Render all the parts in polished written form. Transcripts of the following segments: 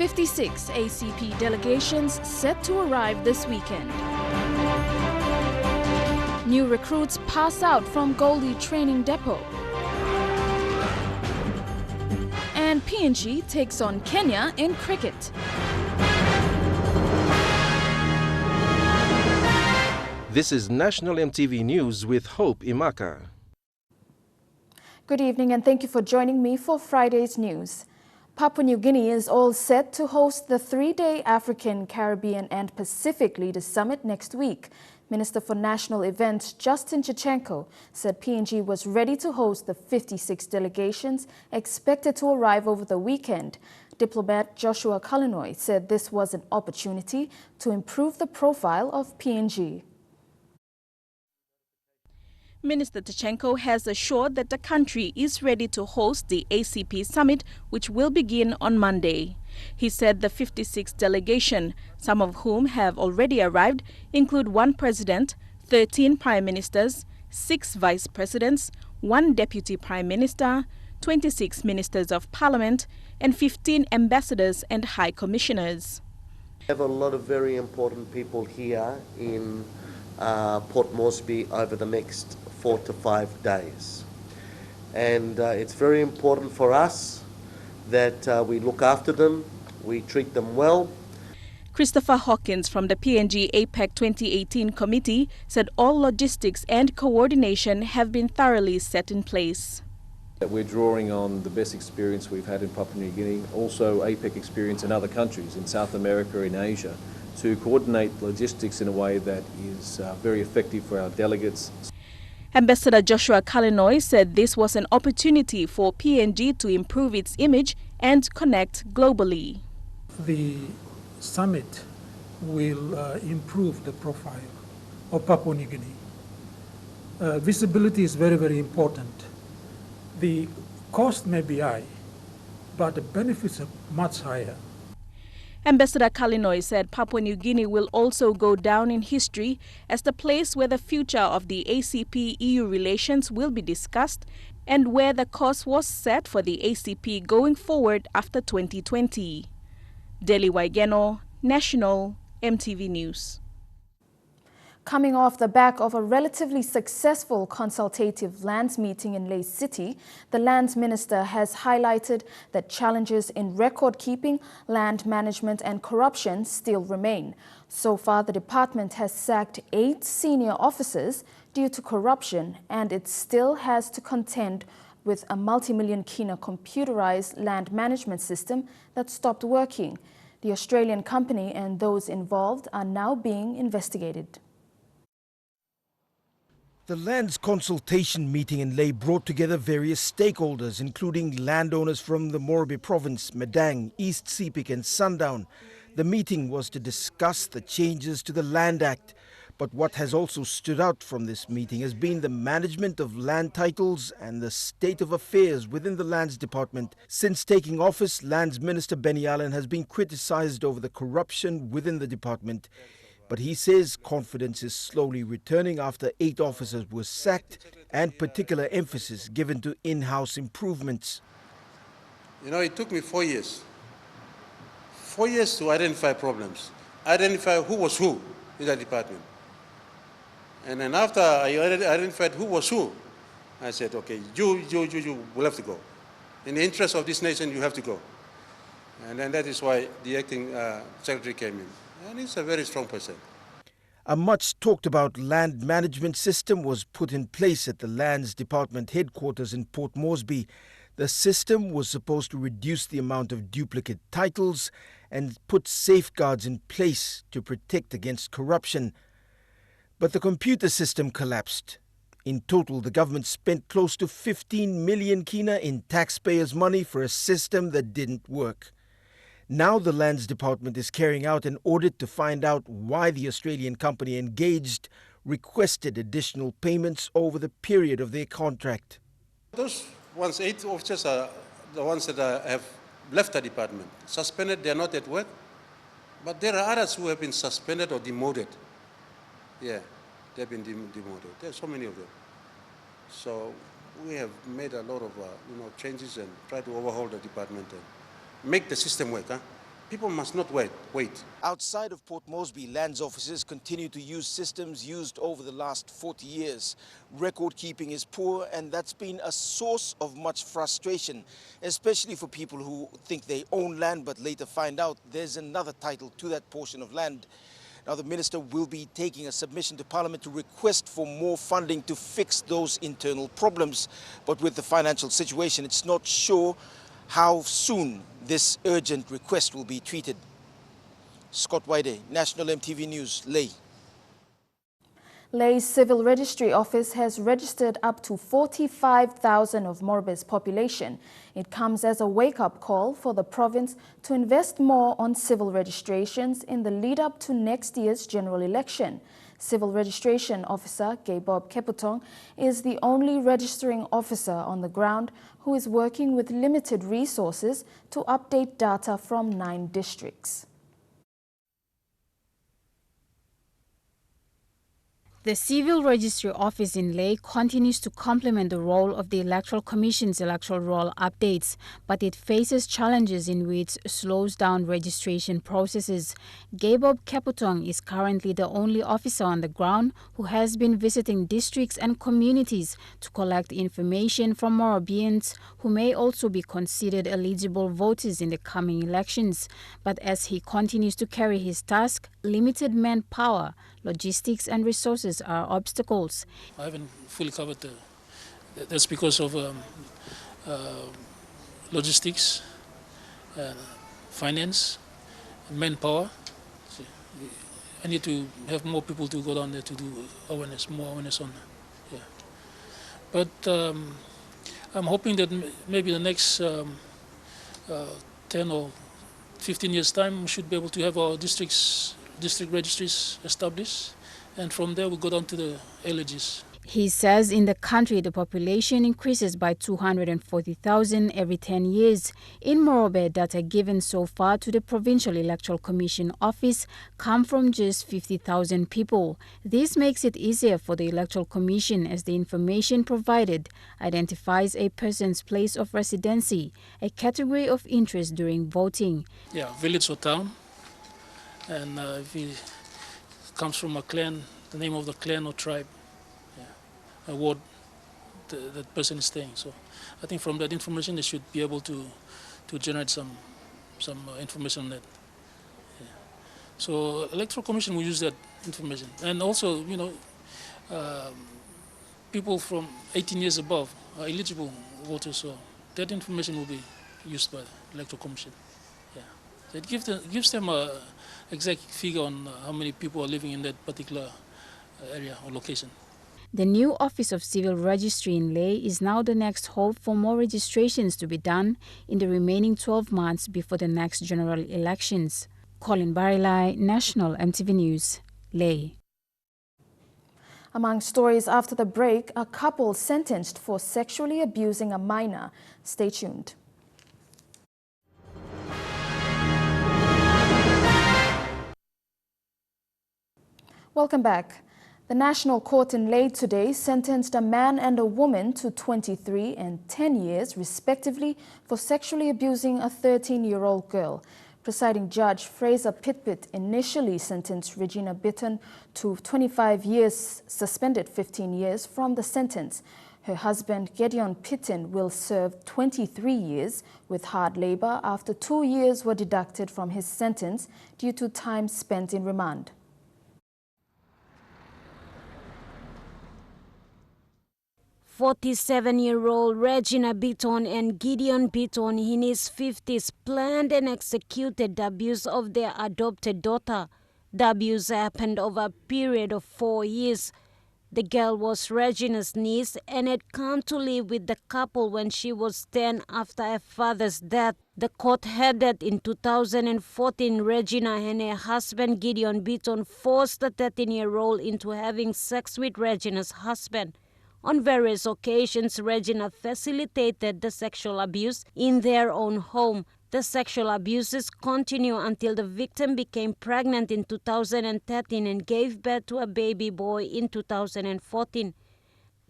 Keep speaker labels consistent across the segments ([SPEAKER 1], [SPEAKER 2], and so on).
[SPEAKER 1] 56 ACP delegations set to arrive this weekend. New recruits pass out from Goldie Training Depot. And PNG takes on Kenya in cricket.
[SPEAKER 2] This is National EMTV News with Hope Imaka.
[SPEAKER 1] Good evening and thank you for joining me for Friday's news. Papua New Guinea is all set to host the three-day African, Caribbean and Pacific Leaders Summit next week. Minister for National Events Justin Chichenko said PNG was ready to host the 56 delegations expected to arrive over the weekend. Diplomat Joshua Kalinoi said this was an opportunity to improve the profile of PNG. Minister Chichenko has assured that the country is ready to host the ACP summit, which will begin on Monday. He said the 56 delegation, some of whom have already arrived, include 1 president, 13 prime ministers, 6 vice presidents, 1 deputy prime minister, 26 ministers of parliament, and 15 ambassadors and high commissioners.
[SPEAKER 3] We have a lot of very important people here in Port Moresby over the next 4 to 5 days. And it's very important for us that we look after them, we treat them well.
[SPEAKER 1] Christopher Hawkins from the PNG APEC 2018 committee said all logistics and coordination have been thoroughly set in place.
[SPEAKER 4] We're drawing on the best experience we've had in Papua New Guinea, also APEC experience in other countries, in South America, in Asia, to coordinate logistics in a way that is very effective for our delegates.
[SPEAKER 1] Ambassador Joshua Kalinoi said this was an opportunity for PNG to improve its image and connect globally.
[SPEAKER 5] The summit will improve the profile of Papua New Guinea. Visibility is very, very important. The cost may be high, but the benefits are much higher.
[SPEAKER 1] Ambassador Kalinoi said Papua New Guinea will also go down in history as the place where the future of the ACP-EU relations will be discussed and where the course was set for the ACP going forward after 2020. Deli Waigeno, National EMTV News. Coming off the back of a relatively successful consultative lands meeting in Lae City, the Lands Minister has highlighted that challenges in record keeping, land management and corruption still remain. So far, the department has sacked 8 senior officers due to corruption, and it still has to contend with a multi-million kina computerized land management system that stopped working. The Australian company and those involved are now being investigated.
[SPEAKER 6] The lands consultation meeting in Lae brought together various stakeholders, including landowners from the Morbi province, Madang, East Sepik and Sundown. The meeting was to discuss the changes to the Land Act. But what has also stood out from this meeting has been the management of land titles and the state of affairs within the Lands Department. Since taking office, Lands Minister Benny Allen has been criticized over the corruption within the department. But he says confidence is slowly returning after 8 officers were sacked and particular emphasis given to in-house improvements.
[SPEAKER 7] You know, it took me 4 years. 4 years to identify problems, identify who was who in that department. And then after I identified who was who, I said, okay, you will have to go. In the interest of this nation, you have to go. And then that is why the acting secretary came in. And he's a very strong person.
[SPEAKER 6] A much talked about land management system was put in place at the Lands Department headquarters in Port Moresby. The system was supposed to reduce the amount of duplicate titles and put safeguards in place to protect against corruption. But the computer system collapsed. In total, the government spent close to 15 million kina in taxpayers' money for a system that didn't work. Now the Lands Department is carrying out an audit to find out why the Australian company engaged requested additional payments over the period of their contract.
[SPEAKER 7] Those 8 officers are the ones that have left the department. Suspended, they are not at work. But there are others who have been suspended or demoted. Yeah, they've been demoted. There are so many of them. So we have made a lot of changes and tried to overhaul the department and make the system work. People must not wait.
[SPEAKER 6] Outside of Port Moresby, lands officers continue to use systems used over the last 40 years. Record keeping is poor, and that's been a source of much frustration, especially for people who think they own land but later find out there's another title to that portion of land. Now, the minister will be taking a submission to Parliament to request for more funding to fix those internal problems. But with the financial situation, it's not sure how soon this urgent request will be treated. Scott Wide, National MTV News, Ley.
[SPEAKER 8] Ley's Civil Registry Office has registered up to 45,000 of Morobe's population. It comes as a wake-up call for the province to invest more on civil registrations in the lead-up to next year's general election. Civil Registration Officer Goldie Training is the only registering officer on the ground who is working with limited resources to update data from 9 districts.
[SPEAKER 9] The Civil Registry Office in Ley continues to complement the role of the Electoral Commission's electoral roll updates, but it faces challenges in which slows down registration processes. Goldie Training is currently the only officer on the ground who has been visiting districts and communities to collect information from Morobeans who may also be considered eligible voters in the coming elections. But as he continues to carry his task, limited manpower, logistics and resources are obstacles.
[SPEAKER 10] I haven't fully covered that's because of logistics, finance, manpower. So I need to have more people to go down there to do more awareness on that. Yeah. But I'm hoping that maybe the next 10 or 15 years' time, we should be able to have our district registries established, and from there we go down to the LGs.
[SPEAKER 9] He says in the country the population increases by 240,000 every 10 years. In Morobe, data given so far to the Provincial Electoral Commission office come from just 50,000 people. This makes it easier for the Electoral Commission as the information provided identifies a person's place of residency, a category of interest during voting.
[SPEAKER 10] Yeah, village or town, and if he comes from a clan, the name of the clan or tribe, a ward that person is staying. So I think from that information they should be able to generate some information on that. Yeah. So Electoral Commission will use that information, and also people from 18 years above are eligible voters. So that information will be used by the Electoral Commission. Yeah. So it gives them a exact figure on how many people are living in that particular area or location.
[SPEAKER 9] The new Office of Civil Registry in Ley is now the next hope for more registrations to be done in the remaining 12 months before the next general elections. Colin Barilai, National MTV News, Ley.
[SPEAKER 8] Among stories after the break, a couple sentenced for sexually abusing a minor. Stay tuned. Welcome back. The National Court in Ley today sentenced a man and a woman to 23 and 10 years, respectively, for sexually abusing a 13-year-old girl. Presiding Judge Fraser Pitpit initially sentenced Regina Bitton to 25 years, suspended 15 years from the sentence. Her husband, Gideon Pitton, will serve 23 years with hard labor after 2 years were deducted from his sentence due to time spent in remand.
[SPEAKER 11] 47-year-old Regina Bitton and Gideon Bitton in his 50s planned and executed the abuse of their adopted daughter. The abuse happened over a period of 4 years. The girl was Regina's niece and had come to live with the couple when she was 10 after her father's death. The court held that in 2014, Regina and her husband Gideon Bitton forced the 13-year-old into having sex with Regina's husband. On various occasions, Regina facilitated the sexual abuse in their own home. The sexual abuses continued until the victim became pregnant in 2013 and gave birth to a baby boy in 2014.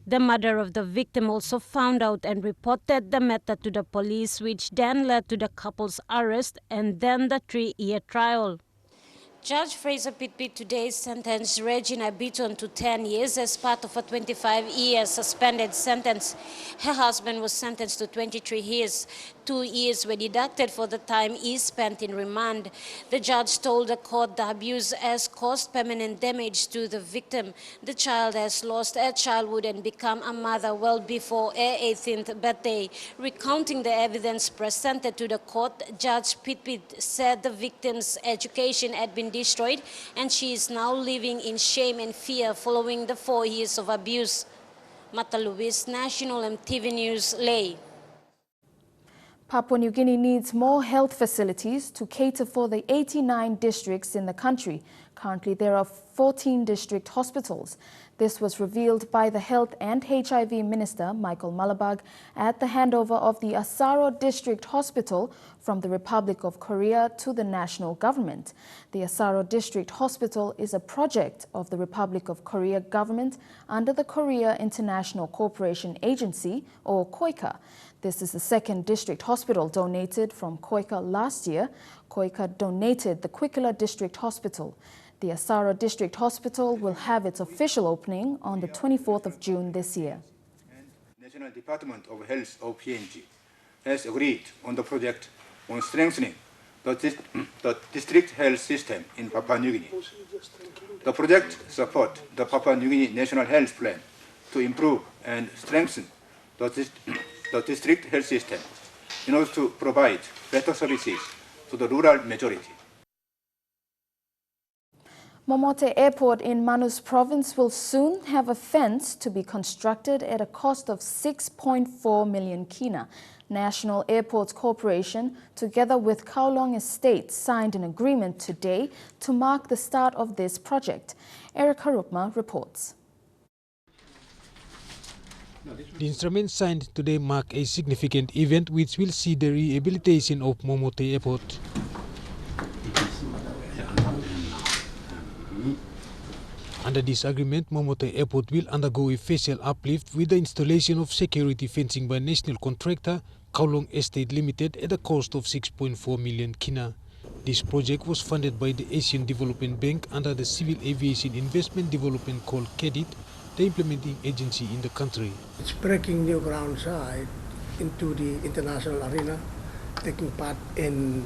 [SPEAKER 11] The mother of the victim also found out and reported the matter to the police, which then led to the couple's arrest and then the 3-year trial. Judge Fraser Pitpit today sentenced Regina Beaton to 10 years as part of a 25-year suspended sentence. Her husband was sentenced to 23 years. 2 years were deducted for the time he spent in remand. The judge told the court the abuse has caused permanent damage to the victim. The child has lost her childhood and become a mother well before her 18th birthday. Recounting the evidence presented to the court, Judge Pitpit said the victim's education had been destroyed and she is now living in shame and fear following the 4 years of abuse. Mata Luis, National EMTV News, Ley.
[SPEAKER 8] Papua New Guinea needs more health facilities to cater for the 89 districts in the country. Currently, there are 14 district hospitals. This was revealed by the Health and HIV Minister, Michael Malabag, at the handover of the Asaro District Hospital from the Republic of Korea to the national government. The Asaro District Hospital is a project of the Republic of Korea government under the Korea International Cooperation Agency, or KOICA. This is the second district hospital donated from KOICA last year. KOICA donated the Kwikila District Hospital. The Asaro District Hospital will have its official opening on the 24th of June this year.
[SPEAKER 12] National Department of Health of PNG has agreed on the project on strengthening the district health system in Papua New Guinea. The project supports the Papua New Guinea National Health Plan to improve and strengthen the district health system in order to provide better services to the rural majority.
[SPEAKER 8] Momote Airport in Manus Province will soon have a fence to be constructed at a cost of 6.4 million kina. National Airports Corporation, together with Kowloon Estate, signed an agreement today to mark the start of this project. Eric Harupma reports.
[SPEAKER 13] The instrument signed today mark a significant event which will see the rehabilitation of Momote Airport. Under this agreement, Momote Airport will undergo a facial uplift with the installation of security fencing by national contractor Kowloon Estate Limited at a cost of 6.4 million kina. This project was funded by the Asian Development Bank under the Civil Aviation Investment Development called KEDIT, the implementing agency in the country.
[SPEAKER 14] It's breaking new ground into the international arena, taking part in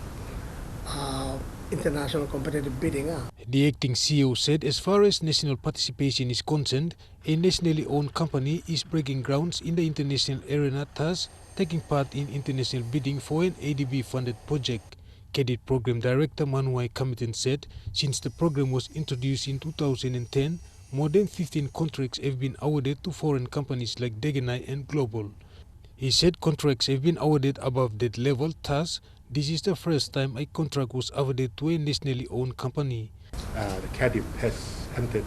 [SPEAKER 14] international competitive bidding.
[SPEAKER 13] The acting CEO said as far as national participation is concerned, a nationally owned company is breaking grounds in the international arena, thus taking part in international bidding for an ADB-funded project. KEDIT Program Director Manuai Kamitan said since the program was introduced in 2010, more than 15 contracts have been awarded to foreign companies like Degenai and Global. He said contracts have been awarded above that level, thus this is the first time a contract was awarded to a nationally owned company.
[SPEAKER 15] The KEDIT has entered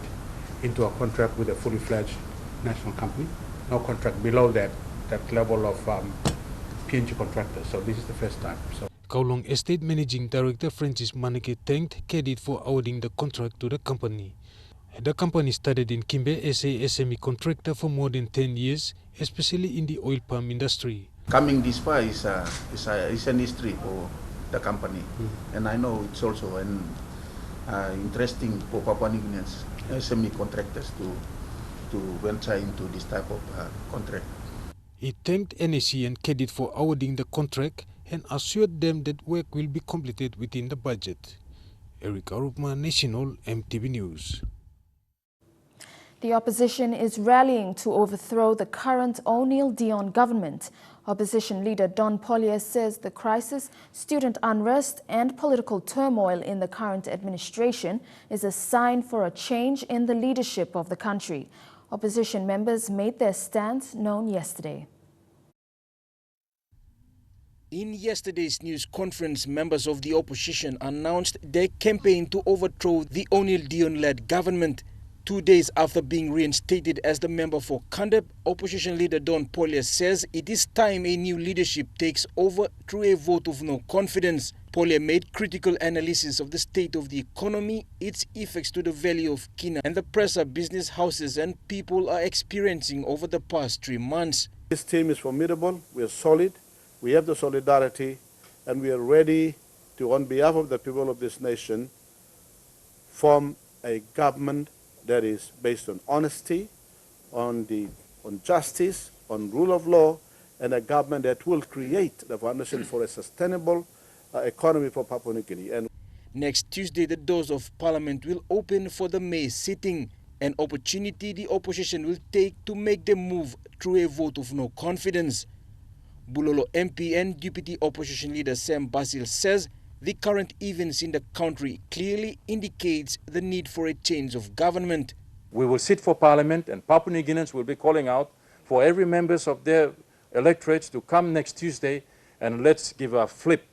[SPEAKER 15] into a contract with a fully fledged national company. No contract below that level of PNG contractors. So this is the first time.
[SPEAKER 13] Kowloon Estate Managing Director Francis Maneke thanked KEDIT for awarding the contract to the company. The company started in Kimbe as a SME contractor for more than 10 years, especially in the oil palm industry.
[SPEAKER 16] Coming this far is an history for the company, and I know it's also an interesting for Papua New Guineans SME contractors to venture into this type of contract.
[SPEAKER 13] He thanked NAC and KEDIT for awarding the contract and assured them that work will be completed within the budget. Eric Arupma, National EMTV News.
[SPEAKER 8] The opposition is rallying to overthrow the current O'Neill Dion government. Opposition leader Don Pollier says the crisis, student unrest and political turmoil in the current administration is a sign for a change in the leadership of the country. Opposition members made their stance known yesterday.
[SPEAKER 6] In yesterday's news conference, members of the opposition announced their campaign to overthrow the O'Neill Dion-led government. 2 days after being reinstated as the member for Kandep, opposition leader Don Polya says it is time a new leadership takes over through a vote of no confidence. Polya made critical analysis of the state of the economy, its effects to the value of kina, and the pressure business houses and people are experiencing over the past 3 months.
[SPEAKER 17] This team is formidable, we are solid, we have the solidarity, and we are ready to, on behalf of the people of this nation, form a government that is based on honesty, on justice, on rule of law, and a government that will create the foundation for a sustainable economy for Papua New Guinea. And
[SPEAKER 6] next Tuesday, the doors of Parliament will open for the May sitting, an opportunity the opposition will take to make the move through a vote of no confidence. Bulolo MP and Deputy Opposition Leader Sam Basil says the current events in the country clearly indicates the need for a change of government.
[SPEAKER 18] We will sit for Parliament, and Papua New Guineans will be calling out for every members of their electorates to come next Tuesday, and let's give a flip.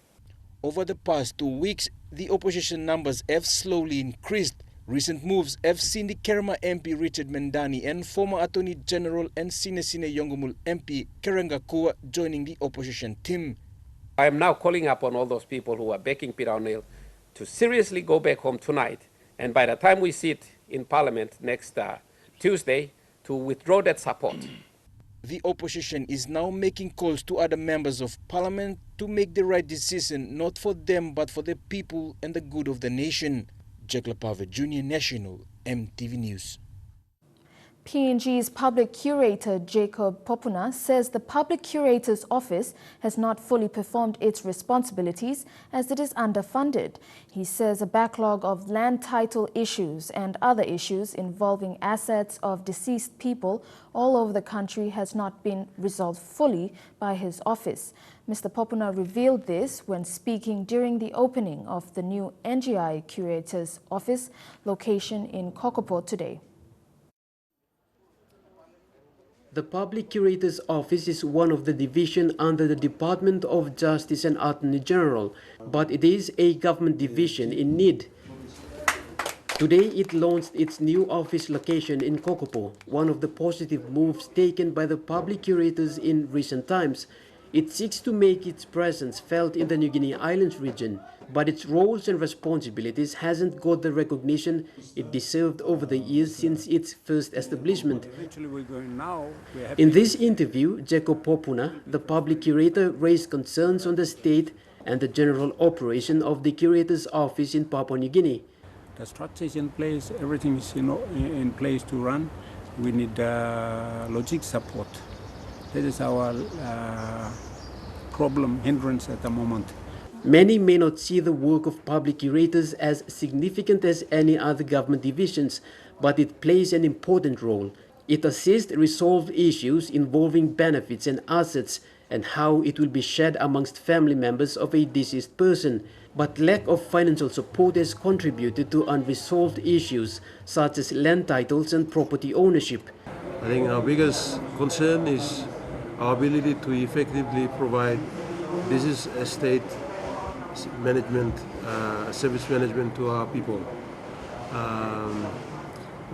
[SPEAKER 6] Over the past 2 weeks, the opposition numbers have slowly increased. Recent moves have seen the Kerema MP Richard Mendani and former Attorney General and Sinesine Yongomul MP Kerenga Kua joining the opposition team.
[SPEAKER 19] I am now calling upon all those people who are backing Peter O'Neill to seriously go back home tonight, and by the time we sit in Parliament next Tuesday, to withdraw that support.
[SPEAKER 6] The opposition is now making calls to other members of Parliament to make the right decision, not for them but for the people and the good of the nation. Jack Lapave, Junior National, EMTV News.
[SPEAKER 8] PNG's public curator Jacob Popuna says the public curator's office has not fully performed its responsibilities as it is underfunded. He says a backlog of land title issues and other issues involving assets of deceased people all over the country has not been resolved fully by his office. Mr. Popuna revealed this when speaking during the opening of the new NGI curator's office location in Kokopo today.
[SPEAKER 20] The Public Curator's Office is one of the division under the Department of Justice and Attorney General, but it is a government division in need. Today it launched its new office location in Kokopo, one of the positive moves taken by the Public Curators in recent times. It seeks to make its presence felt in the New Guinea Islands region, but its roles and responsibilities hasn't got the recognition it deserved over the years since its first establishment. In this interview, Jacob Popuna, the public curator, raised concerns on the state and the general operation of the curator's office in Papua New Guinea.
[SPEAKER 21] The strategy in place, everything is in place to run. We need logistic support. That is our problem, hindrance at the moment.
[SPEAKER 20] Many may not see the work of public curators as significant as any other government divisions, but it plays an important role. It assists resolve issues involving benefits and assets and how it will be shared amongst family members of a deceased person. But lack of financial support has contributed to unresolved issues such as land titles and property ownership.
[SPEAKER 22] I think our biggest concern is our ability to effectively provide business estate management, service management to our people.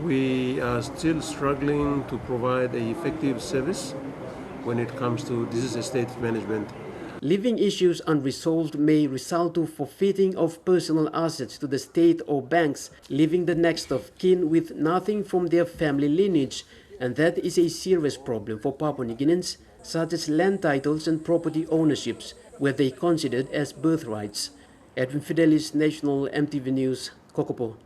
[SPEAKER 22] We are still struggling to provide an effective service when it comes to business estate management.
[SPEAKER 20] Leaving issues unresolved may result to forfeiting of personal assets to the state or banks, leaving the next of kin with nothing from their family lineage, and that is a serious problem for Papua New Guineans, such as land titles and property ownerships, where they considered as birthrights. Edwin Fidelis, National EMTV News, Kokopo.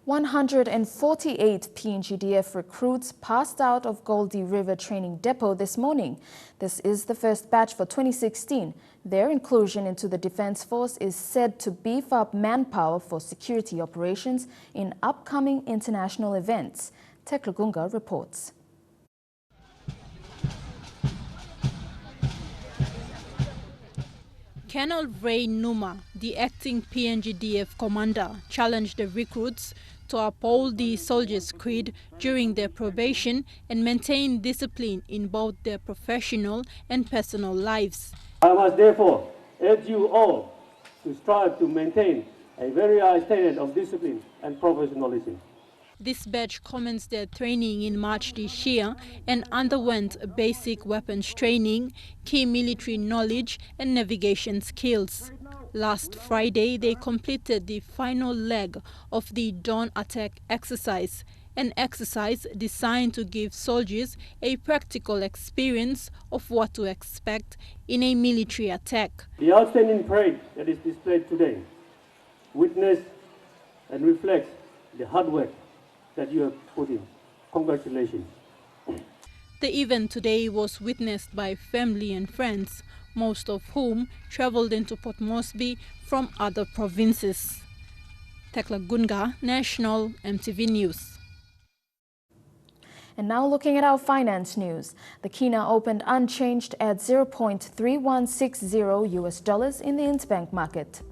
[SPEAKER 8] 148 PNGDF recruits passed out of Goldie River Training Depot this morning. This is the first batch for 2016. Their inclusion into the Defence Force is said to beef up manpower for security operations in upcoming international events. Teklugunga reports.
[SPEAKER 23] Colonel Ray Numa, the acting PNGDF commander, challenged the recruits to uphold the soldiers' creed during their probation and maintain discipline in both their professional and personal lives.
[SPEAKER 24] I must therefore urge you all to strive to maintain a very high standard of discipline and professionalism.
[SPEAKER 23] This batch commenced their training in March this year and underwent basic weapons training, key military knowledge and navigation skills. Last Friday, they completed the final leg of the Dawn Attack exercise, an exercise designed to give soldiers a practical experience of what to expect in a military attack.
[SPEAKER 24] The outstanding parade that is displayed today witness and reflects the hard work that you have put in. Congratulations.
[SPEAKER 23] The event today was witnessed by family and friends, most of whom traveled into Port Moresby from other provinces. Tekla Gunga, National EMTV News.
[SPEAKER 8] And now looking at our finance news. The Kina opened unchanged at $0.3160 US in the interbank market.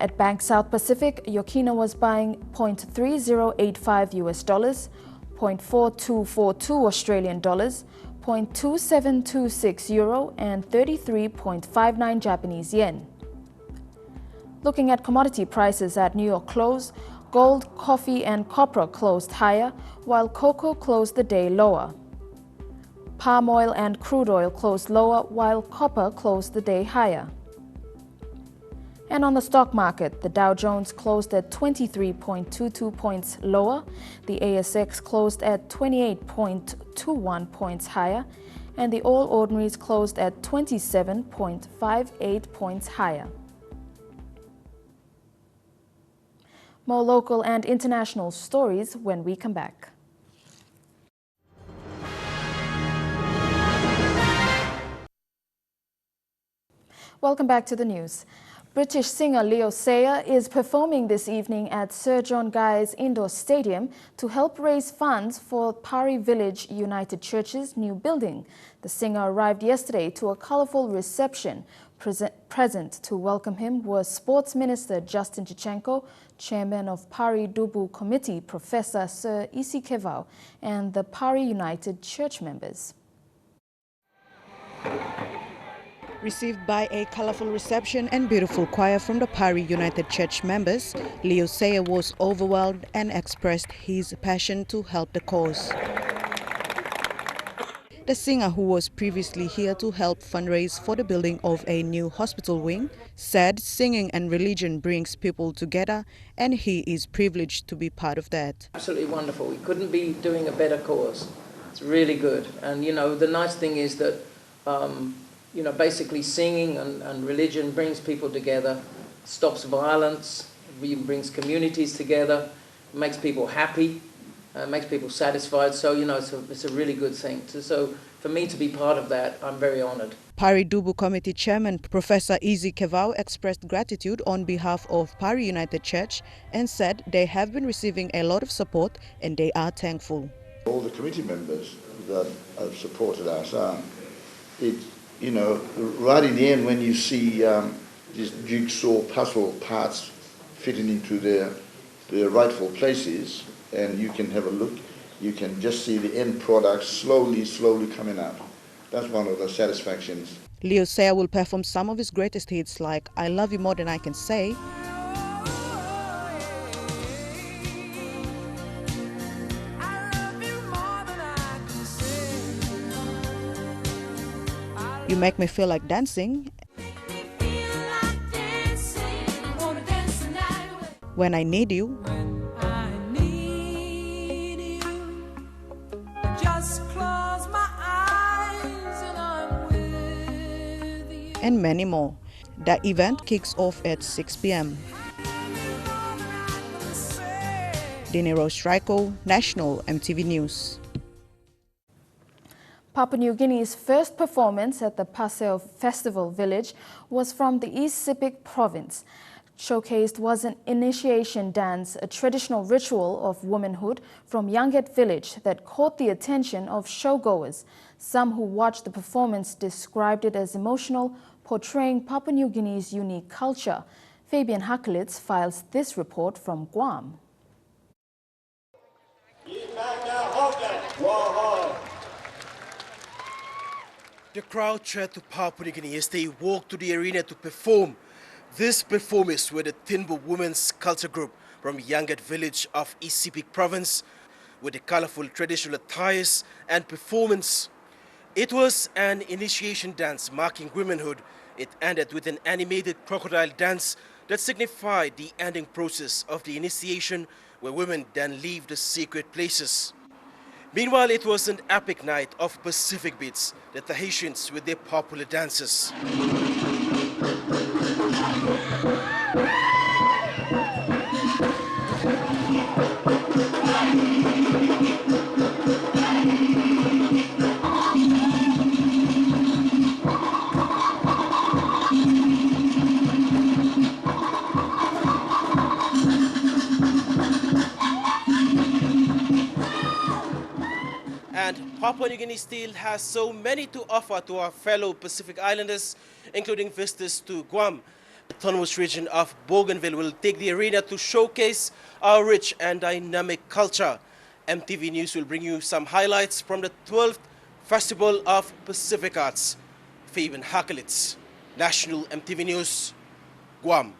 [SPEAKER 8] At Bank South Pacific, your Kina was buying $0.3085 US, $0.4242 Australian dollars, $0.2726 euro and 33.59 Japanese yen. Looking at commodity prices at New York close, gold, coffee and copper closed higher, while cocoa closed the day lower. Palm oil and crude oil closed lower, while copper closed the day higher. And on the stock market, the Dow Jones closed at 23.22 points lower, the ASX closed at 28.21 points higher, and the All Ordinaries closed at 27.58 points higher. More local and international stories when we come back. Welcome back to the news. British singer Leo Sayer is performing this evening at Sir John Guy's Indoor Stadium to help raise funds for Pari Village United Church's new building. The singer arrived yesterday to a colourful reception. Present to welcome him was Sports Minister Justin Chichenko, Chairman of Pari Dubu Committee Professor Sir Isi Kevau, and the Pari United Church members.
[SPEAKER 2] Received by a colourful reception and beautiful choir from the Pari United Church members, Leo Sayer was overwhelmed and expressed his passion to help the cause. The singer, who was previously here to help fundraise for the building of a new hospital wing, said singing and religion brings people together and he is privileged to be part of that.
[SPEAKER 3] Absolutely wonderful. We couldn't be doing a better cause. It's really good. And, you know, the nice thing is that you know, basically singing and religion brings people together, stops violence, brings communities together, makes people happy, makes people satisfied. So, you know, it's a really good thing. So for me to be part of that, I'm very honoured.
[SPEAKER 2] Pari Dubu Committee Chairman Professor Isi Kevau expressed gratitude on behalf of Pari United Church and said they have been receiving a lot of support and they are thankful.
[SPEAKER 4] All the committee members that have supported us you know, right in the end, when you see these jigsaw puzzle parts fitting into their rightful places, and you can have a look, you can just see the end product slowly coming out. That's one of the satisfactions.
[SPEAKER 2] Leo Sayer will perform some of his greatest hits like I Love You More Than I Can Say, You Make Me Feel Like Dancing, When I Need You, and many more. The event kicks off at 6 p.m. Dinero Strico, National EMTV News.
[SPEAKER 8] Papua New Guinea's first performance at the Paseo Festival Village was from the East Sepik province. Showcased was an initiation dance, a traditional ritual of womanhood from Yanget village that caught the attention of showgoers. Some who watched the performance described it as emotional, portraying Papua New Guinea's unique culture. Fabian Hakelitz files this report from Guam.
[SPEAKER 6] The crowd cheered to Papua New Guinea as they walked to the arena to perform. These performers were the Tinbu Women's Culture Group from Yangat village of East Sepik province with the colorful traditional attires and performance. It was an initiation dance marking womanhood. It ended with an animated crocodile dance that signified the ending process of the initiation, where women then leave the sacred places. Meanwhile, it was an epic night of Pacific beats, the Tahitians with their popular dances. And Papua New Guinea still has so many to offer to our fellow Pacific Islanders, including visitors to Guam. The autonomous region of Bougainville will take the arena to showcase our rich and dynamic culture. MTV News will bring you some highlights from the 12th Festival of Pacific Arts. Fabian Hakelitz, National MTV News, Guam.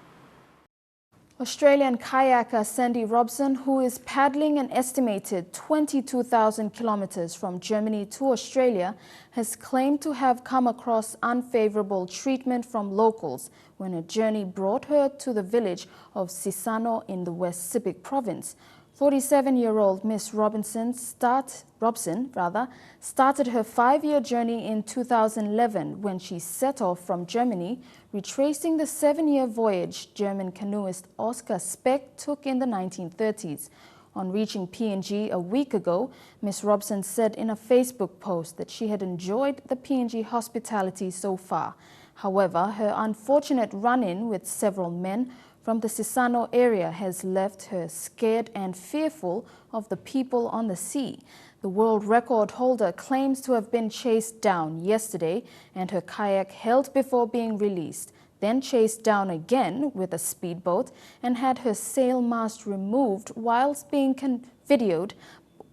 [SPEAKER 8] Australian kayaker Sandy Robson, who is paddling an estimated 22,000 kilometers from Germany to Australia, has claimed to have come across unfavorable treatment from locals when her journey brought her to the village of Sisano in the West Sepik province. 47-year-old Miss Robson started her 5-year journey in 2011 when she set off from Germany, retracing the 7-year voyage German canoeist Oscar Speck took in the 1930s. On reaching PNG a week ago, Miss Robson said in a Facebook post that she had enjoyed the PNG hospitality so far. However, her unfortunate run-in with several men from the Sisano area has left her scared and fearful of the people on the sea. The world record holder claims to have been chased down yesterday and her kayak held before being released, then chased down again with a speedboat and had her sail mast removed whilst being videoed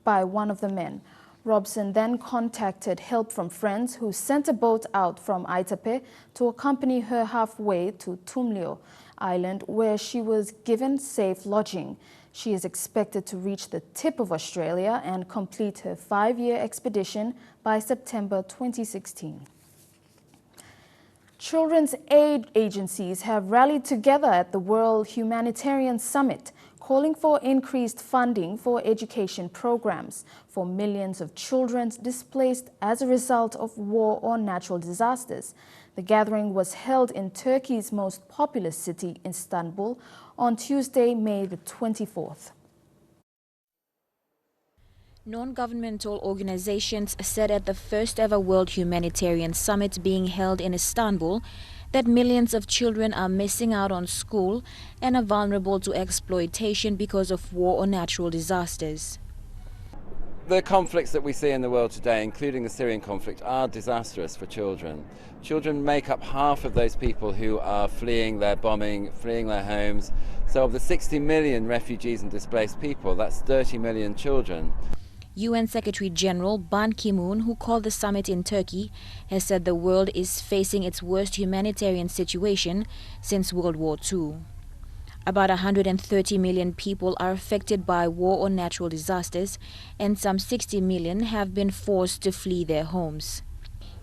[SPEAKER 8] by one of the men. Robson then contacted help from friends who sent a boat out from Aitape to accompany her halfway to Tumlio Island, where she was given safe lodging. She is expected to reach the tip of Australia and complete her 5-year expedition by September 2016. Children's aid agencies have rallied together at the World Humanitarian Summit, calling for increased funding for education programs for millions of children displaced as a result of war or natural disasters. The gathering was held in Turkey's most populous city, Istanbul, on Tuesday, May the 24th.
[SPEAKER 1] Non-governmental organizations said at the first ever World Humanitarian Summit being held in Istanbul that millions of children are missing out on school and are vulnerable to exploitation because of war or natural disasters.
[SPEAKER 5] The conflicts that we see in the world today, including the Syrian conflict, are disastrous for children. Children make up half of those people who are fleeing their bombing, fleeing their homes. So of the 60 million refugees and displaced people, that's 30 million children.
[SPEAKER 1] UN Secretary General Ban Ki-moon, who called the summit in Turkey, has said the world is facing its worst humanitarian situation since World War II. About 130 million people are affected by war or natural disasters, and some 60 million have been forced to flee their homes.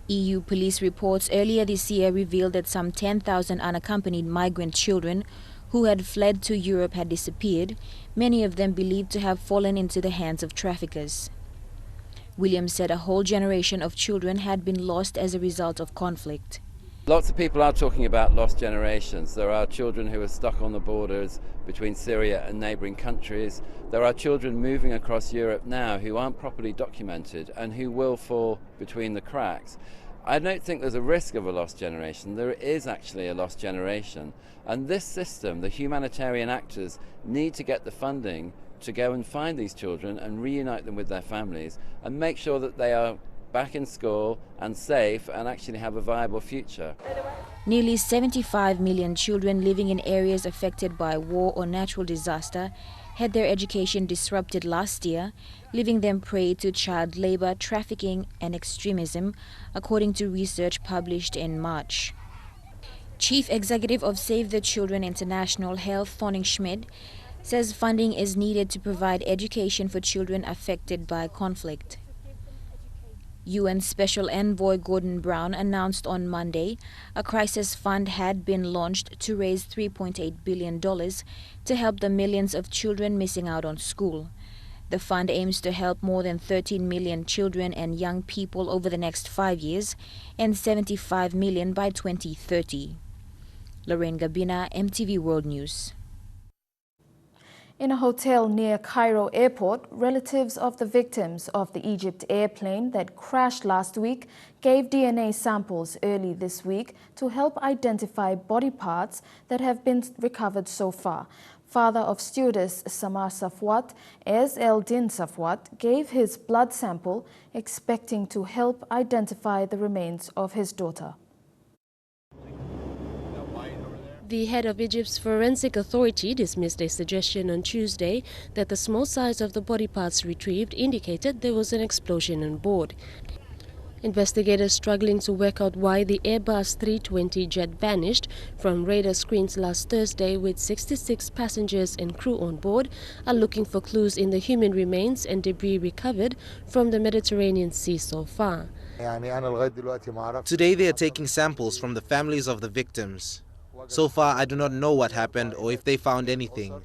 [SPEAKER 1] EU police reports earlier this year revealed that some 10,000 unaccompanied migrant children who had fled to Europe had disappeared, many of them believed to have fallen into the hands of traffickers. Williams said a whole generation of children had been lost as a result of conflict.
[SPEAKER 5] Lots of people are talking about lost generations. There are children who are stuck on the borders between Syria and neighbouring countries. There are children moving across Europe now who aren't properly documented and who will fall between the cracks. I don't think there's a risk of a lost generation. There is actually a lost generation. And this system, the humanitarian actors, need to get the funding to go and find these children and reunite them with their families and make sure that they are back in school and safe and actually have a viable future.
[SPEAKER 1] Nearly 75 million children living in areas affected by war or natural disaster had their education disrupted last year, leaving them prey to child labor, trafficking and extremism, according to research published in March. Chief Executive of Save the Children International, Health Thorning-Schmidt, says funding is needed to provide education for children affected by conflict. UN Special Envoy Gordon Brown announced on Monday a crisis fund had been launched to raise $3.8 billion to help the millions of children missing out on school. The fund aims to help more than 13 million children and young people over the next 5 years and 75 million by 2030. Lorraine Gabina, EMTV World News.
[SPEAKER 8] In a hotel near Cairo airport, relatives of the victims of the Egypt airplane that crashed last week gave DNA samples early this week to help identify body parts that have been recovered so far. Father of stewardess Samar Safwat, Ez El-Din Safwat, gave his blood sample, expecting to help identify the remains of his daughter.
[SPEAKER 7] The head of Egypt's forensic authority dismissed a suggestion on Tuesday that the small size of the body parts retrieved indicated there was an explosion on board. Investigators struggling to work out why the Airbus 320 jet vanished from radar screens last Thursday with 66 passengers and crew on board are looking for clues in the human remains and debris recovered from the Mediterranean Sea so far.
[SPEAKER 9] Today they are taking samples from the families of the victims. So far, I do not know what happened or if they found anything.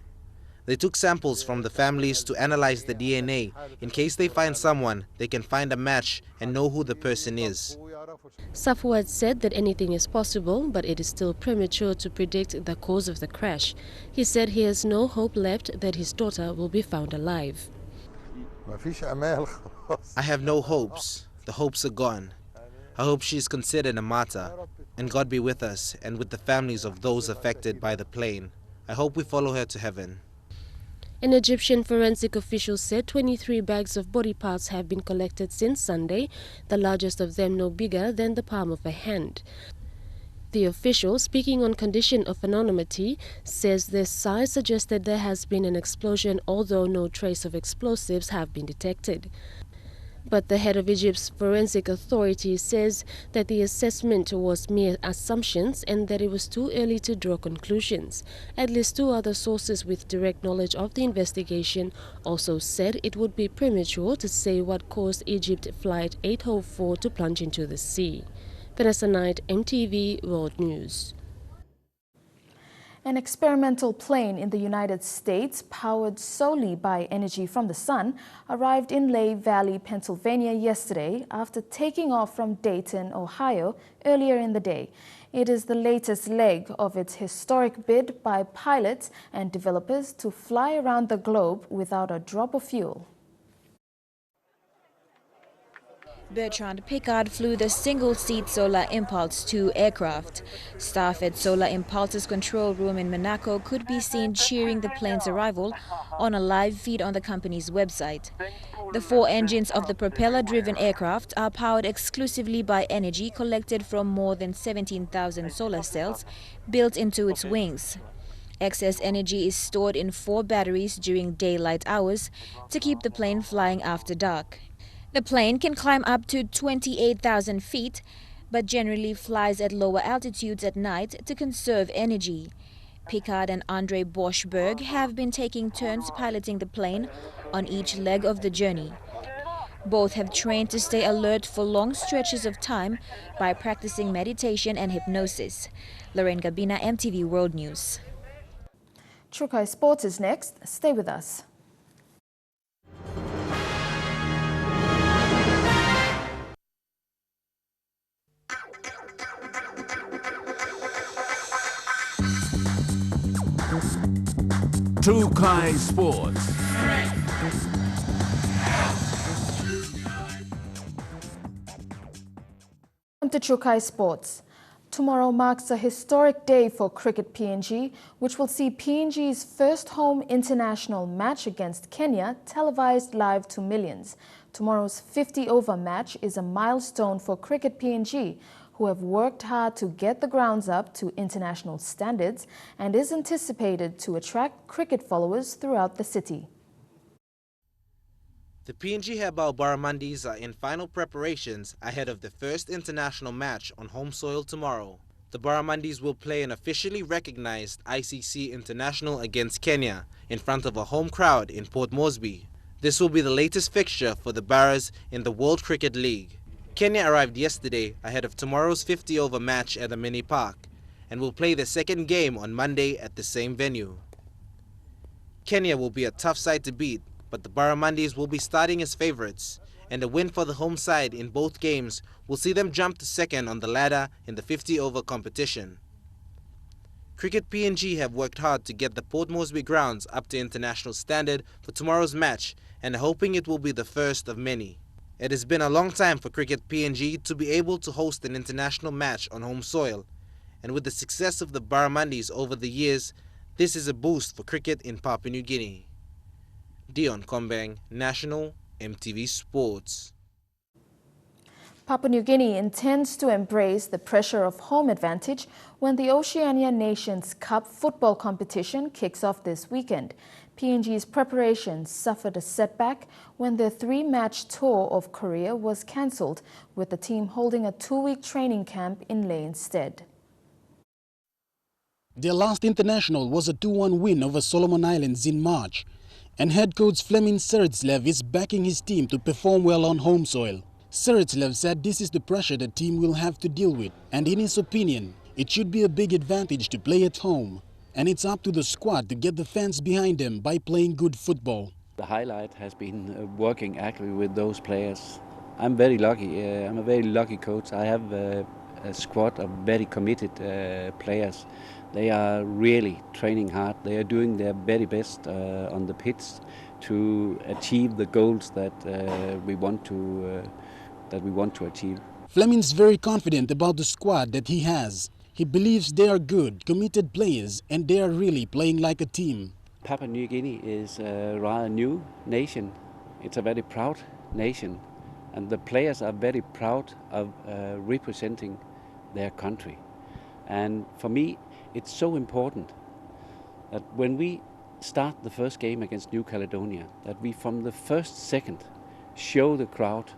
[SPEAKER 9] They took samples from the families to analyze the DNA. In case they find someone, they can find a match and know who the person is.
[SPEAKER 7] Safwat said that anything is possible, but it is still premature to predict the cause of the crash. He said he has no hope left that his daughter will be found alive.
[SPEAKER 9] I have no hopes. The hopes are gone. I hope she is considered a martyr, and God be with us and with the families of those affected by the plane. I hope we follow her to heaven.
[SPEAKER 7] An Egyptian forensic official said 23 bags of body parts have been collected since Sunday, the largest of them no bigger than the palm of a hand. The official, speaking on condition of anonymity, says their size suggested there has been an explosion, although no trace of explosives have been detected. But the head of Egypt's forensic authority says that the assessment was mere assumptions and that it was too early to draw conclusions. At least 2 other sources with direct knowledge of the investigation also said it would be premature to say what caused Egypt Flight 804 to plunge into the sea. Vanessa Knight, EMTV World News.
[SPEAKER 8] An experimental plane in the United States, powered solely by energy from the sun, arrived in Lehigh Valley, Pennsylvania yesterday after taking off from Dayton, Ohio earlier in the day. It is the latest leg of its historic bid by pilots and developers to fly around the globe without a drop of fuel.
[SPEAKER 1] Bertrand Piccard flew the single-seat Solar Impulse 2 aircraft. Staff at Solar Impulse's control room in Monaco could be seen cheering the plane's arrival on a live feed on the company's website. The 4 engines of the propeller-driven aircraft are powered exclusively by energy collected from more than 17,000 solar cells built into its wings. Excess energy is stored in 4 batteries during daylight hours to keep the plane flying after dark. The plane can climb up to 28,000 feet, but generally flies at lower altitudes at night to conserve energy. Piccard and Andre Boschberg have been taking turns piloting the plane on each leg of the journey. Both have trained to stay alert for long stretches of time by practicing meditation and hypnosis. Lorraine Gabina, EMTV World News.
[SPEAKER 8] Trukai Sports is next. Stay with us.
[SPEAKER 10] Trukai Sports.
[SPEAKER 8] Welcome to Trukai Sports. Tomorrow marks a historic day for Cricket PNG, which will see PNG's first home international match against Kenya televised live to millions. Tomorrow's 50-over match is a milestone for Cricket PNG, who have worked hard to get the grounds up to international standards and is anticipated to attract cricket followers throughout the city.
[SPEAKER 9] The PNG Herbal Barramundis are in final preparations ahead of the first international match on home soil tomorrow. The Barramundis will play an officially recognized ICC International against Kenya in front of a home crowd in Port Moresby. This will be the latest fixture for the Barras in the World Cricket League. Kenya arrived yesterday ahead of tomorrow's 50-over match at the mini park and will play their second game on Monday at the same venue. Kenya will be a tough side to beat, but the Barramundis will be starting as favorites, and a win for the home side in both games will see them jump to second on the ladder in the 50-over competition. Cricket PNG have worked hard to get the Port Moresby grounds up to international standard for tomorrow's match and are hoping it will be the first of many. It has been a long time for Cricket PNG to be able to host an international match on home soil, and with the success of the Barramundis over the years, this is a boost for cricket in Papua New Guinea. Dion Kombang, National EMTV Sports.
[SPEAKER 8] Papua New Guinea intends to embrace the pressure of home advantage when the Oceania Nations Cup football competition kicks off this weekend. PNG's preparations suffered a setback when their 3-match tour of Korea was cancelled, with the team holding a 2-week training camp in Leh instead.
[SPEAKER 10] Their last international was a 2-1 win over Solomon Islands in March, and head coach Flemin Seritslev is backing his team to perform well on home soil. Seritslev said this is the pressure the team will have to deal with, and in his opinion, it should be a big advantage to play at home. And it's up to the squad to get the fans behind them by playing good football.
[SPEAKER 11] The highlight has been working actually with those players. I'm very lucky. I'm a very lucky coach. I have a squad of very committed players. They are really training hard. They are doing their very best on the pitch to achieve the goals that we want to achieve.
[SPEAKER 10] Fleming's very confident about the squad that he has. He believes they are good, committed players, and they are really playing like a team.
[SPEAKER 11] Papua New Guinea is a rather new nation. It's a very proud nation, and the players are very proud of representing their country. And for me, it's so important that when we start the first game against New Caledonia, that we from the first second show the crowd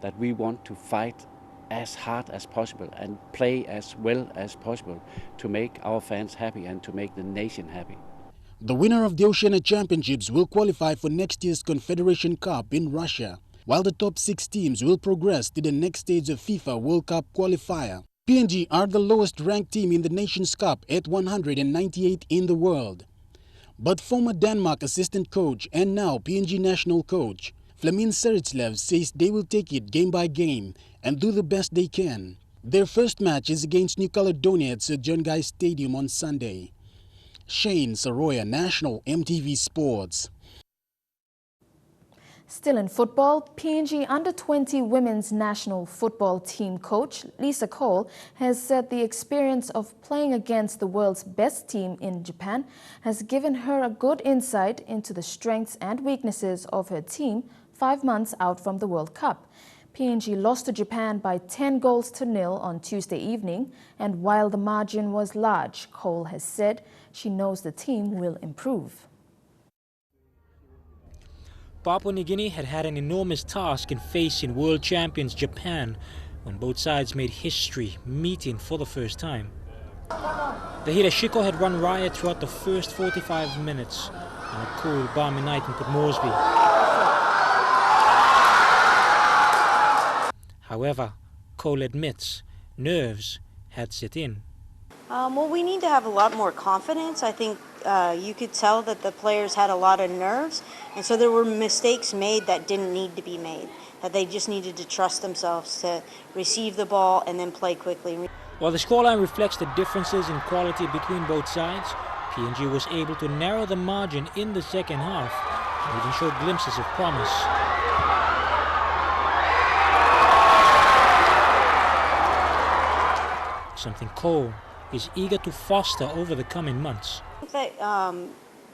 [SPEAKER 11] that we want to fight as hard as possible and play as well as possible to make our fans happy and to make the nation happy.
[SPEAKER 10] The winner of the Oceania Championships will qualify for next year's Confederation Cup in Russia, while the top 6 teams will progress to the next stage of FIFA World Cup qualifier. PNG are the lowest ranked team in the Nations Cup at 198 in the world. But former Denmark assistant coach and now PNG national coach Flemin Seritslev says they will take it game by game and do the best they can. Their first match is against New Caledonia at Sir John Guy Stadium on Sunday. Shane Saroya, National EMTV Sports.
[SPEAKER 8] Still in football, PNG Under-20 women's national football team coach Lisa Cole has said the experience of playing against the world's best team in Japan has given her a good insight into the strengths and weaknesses of her team 5 months out from the World Cup. PNG lost to Japan by 10-0 on Tuesday evening, and while the margin was large, Cole has said she knows the team will improve.
[SPEAKER 12] Papua New Guinea had an enormous task in facing world champions Japan when both sides made history meeting for the first time. The Hirashiko had run riot throughout the first 45 minutes on a cool, balmy night in Port Moresby. However, Cole admits nerves had set in.
[SPEAKER 14] Well, we need to have a lot more confidence. I think you could tell that the players had a lot of nerves, and so there were mistakes made that didn't need to be made, that they just needed to trust themselves to receive the ball and then play quickly.
[SPEAKER 12] While the scoreline reflects the differences in quality between both sides, PNG was able to narrow the margin in the second half and even showed glimpses of promise. Something Cole is eager to foster over the coming months.
[SPEAKER 14] I think that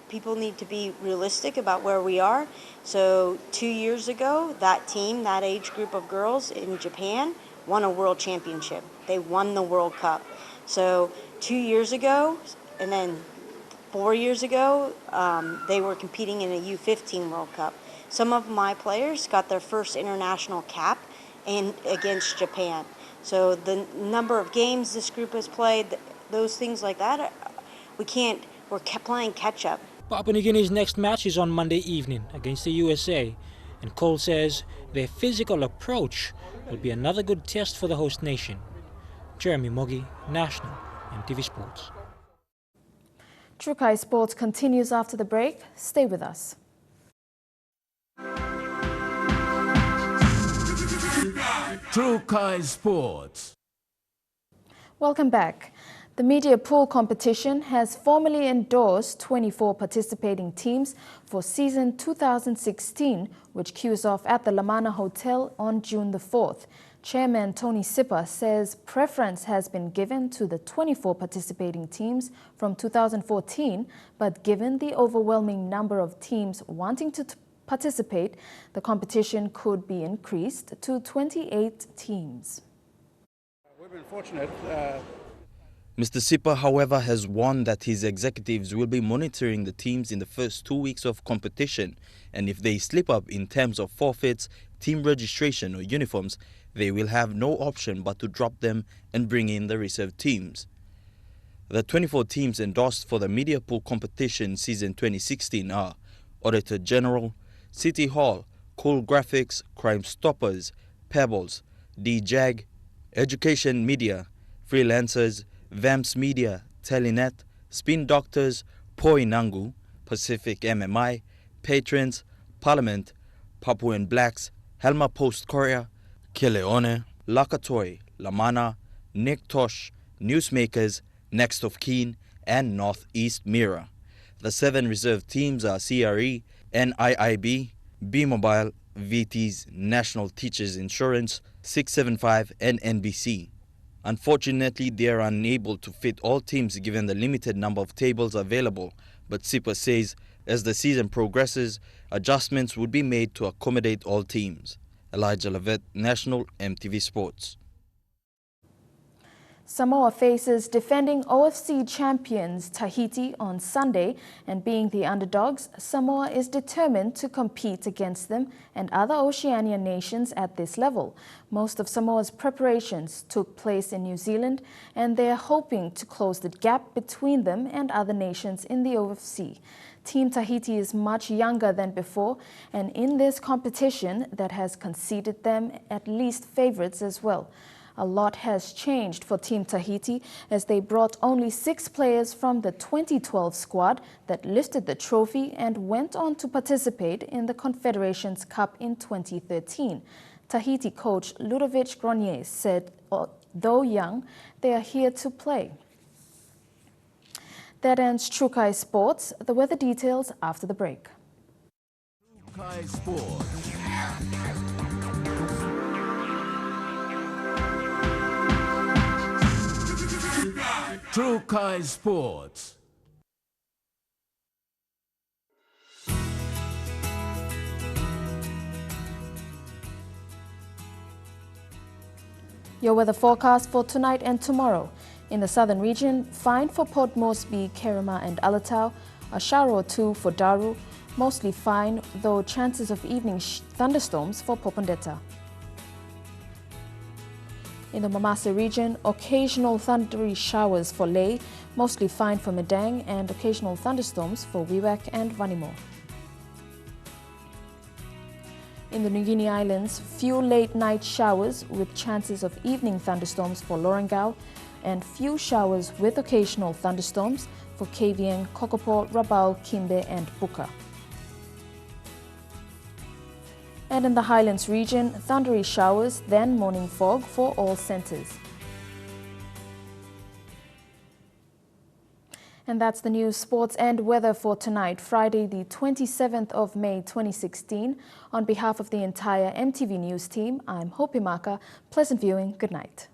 [SPEAKER 14] people need to be realistic about where we are. So 2 years ago, that team, that age group of girls in Japan, won a world championship. They won the World Cup. So 2 years ago, and then 4 years ago, they were competing in a U15 World Cup. Some of my players got their first international cap against Japan. So the number of games this group has played, those things like that, we're playing catch up.
[SPEAKER 12] Papua New Guinea's next match is on Monday evening against the USA, and Cole says their physical approach will be another good test for the host nation. Jeremy Mogi, National, EMTV Sports.
[SPEAKER 8] Trukai Sports continues after the break. Stay with us.
[SPEAKER 13] Trukai Sports.
[SPEAKER 8] Welcome back. The media pool competition has formally endorsed 24 participating teams for season 2016, which cues off at the Lamana Hotel on June the 4th. Chairman Tony Sipper says preference has been given to the 24 participating teams from 2014, but given the overwhelming number of teams wanting to participate, the competition could be increased to 28 teams.
[SPEAKER 21] We've been fortunate.
[SPEAKER 15] Mr. Sipper, however, has warned that his executives will be monitoring the teams in the first 2 weeks of competition, and if they slip up in terms of forfeits, team registration or uniforms, they will have no option but to drop them and bring in the reserve teams. The 24 teams endorsed for the media pool competition season 2016 are Auditor General, City Hall, Cool Graphics, Crime Stoppers, Pebbles, DJAG, Education Media, Freelancers, Vamps Media, Telenet, Spin Doctors, Poinangu, Pacific MMI, Patrons, Parliament, Papuan Blacks, Helma Post Courier, Keleone, Lakatoi, Lamana, Nick Tosh, Newsmakers, Next of Kin, and Northeast Mirror. The 7 reserve teams are CRE, NIIB, B-Mobile, VT's National Teachers Insurance, 675, and NBC. Unfortunately, they are unable to fit all teams given the limited number of tables available, but Sipper says as the season progresses, adjustments would be made to accommodate all teams. Elijah Levet, National, EMTV Sports.
[SPEAKER 8] Samoa faces defending OFC champions Tahiti on Sunday, and being the underdogs, Samoa is determined to compete against them and other Oceania nations at this level. Most of Samoa's preparations took place in New Zealand, and they are hoping to close the gap between them and other nations in the OFC. Team Tahiti is much younger than before, and in this competition that has conceded them at least favorites as well. A lot has changed for Team Tahiti as they brought only 6 players from the 2012 squad that lifted the trophy and went on to participate in the Confederations Cup in 2013. Tahiti coach Ludovic Grenier said, though young, they are here to play. That ends Trukai Sports. The weather details after the break.
[SPEAKER 13] Trukai Sports. Trukai Sports.
[SPEAKER 8] Your weather forecast for tonight and tomorrow. In the southern region, fine for Port Moresby, Kerema and Alatau, a shower or 2 for Daru, mostly fine, though chances of evening thunderstorms for Popondetta. In the Mamasa region, occasional thundery showers for Lae, mostly fine for Medang, and occasional thunderstorms for Wewak and Vanimo. In the New Guinea Islands, few late-night showers with chances of evening thunderstorms for Lorengau, and few showers with occasional thunderstorms for Kavieng, Kokopo, Rabaul, Kimbe and Buka. And in the Highlands region, thundery showers, then morning fog for all centres. And that's the news, sports and weather for tonight, Friday the 27th of May 2016. On behalf of the entire EMTV News team, I'm Hope Imaka. Pleasant viewing. Good night.